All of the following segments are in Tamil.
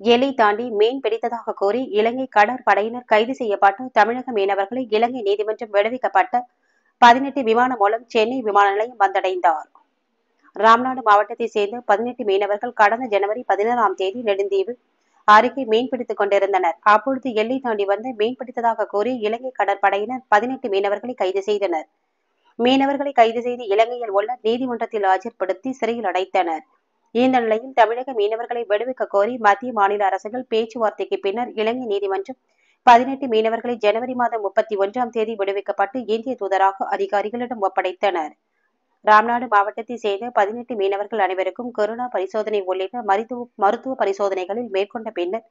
எல்லை தாண்டி மீன் பிடித்ததாக கூறி இலங்கை கடற்படையினர் கைது செய்யப்பட்ட தமிழக மீனவர்களை இலங்கை நீதிமன்றம் விடுவிக்கப்பட்ட 18 விமானம் மூலம் சென்னை விமான நிலையம் வந்தடைந்தார். ராம்நாடு மாவட்டத்தைச் சேர்ந்த 18 மீனவர்கள் கடந்த ஜனவரி 16ஆம் தேதி நெடுந்தீவு அருகே மீன்பிடித்துக் கொண்டிருந்தனர். அப்பொழுது எல்லை தாண்டி வந்து மீன் பிடித்ததாக கூறி இலங்கை கடற்படையினர் 18 மீனவர்களை கைது செய்தனர். மீனவர்களை கைது செய்து இலங்கையில் உள்ள நீதிமன்றத்தில் ஆஜர்படுத்தி சிறையில் அடைத்தனர். இந்த நிலையில் தமிழக மீனவர்களை விடுவிக்க கோரி மத்திய மாநில அரசுகள் பேச்சுவார்த்தைக்கு பின்னர் இலங்கை நீதிமன்றம் 18 மீனவர்களை ஜனவரி மாதம் 31ஆம் தேதி விடுவிக்கப்பட்டு இந்திய தூதரக அதிகாரிகளிடம் ஒப்படைத்தனர். ராம்நாடு மாவட்டத்தைச் சேர்ந்த 18 மீனவர்கள் அனைவருக்கும் கொரோனா பரிசோதனை உள்ளிட்ட மருத்துவ பரிசோதனைகளில் மேற்கொண்ட பின்னர்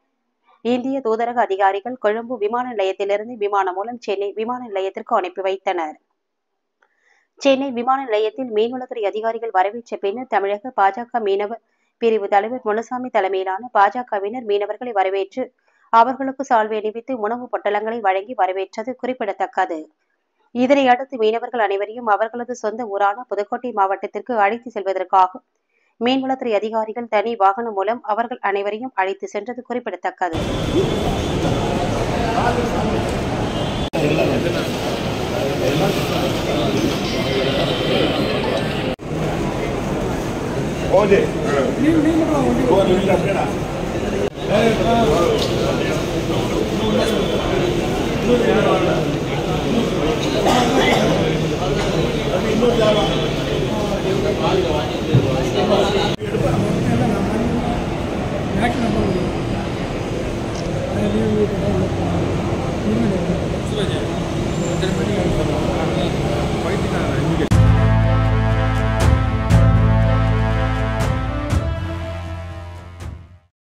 இந்திய தூதரக அதிகாரிகள் கொழும்பு விமான நிலையத்திலிருந்து விமானம் மூலம் சென்னை விமான நிலையத்திற்கு அனுப்பி வைத்தனர். சென்னை விமான நிலையத்தில் மீன்வளத்துறை அதிகாரிகள் வரவேற்ற பின்னர் தமிழக பாஜக மீனவர் பிரிவு தலைவர் முனுசாமி தலைமையிலான பாஜகவினர் மீனவர்களை வரவேற்று அவர்களுக்கு சால்வை அணிவித்து உணவு பொட்டலங்களை வழங்கி வரவேற்றது குறிப்பிடத்தக்கது. இதனையடுத்து மீனவர்கள் அனைவரையும் அவர்களது சொந்த ஊரான புதுக்கோட்டை மாவட்டத்திற்கு அழைத்து செல்வதற்காக மீன்வளத்துறை அதிகாரிகள் தனி வாகனம் மூலம் அவர்கள் அனைவரையும் அழைத்து சென்றது குறிப்பிடத்தக்கது. Gracias.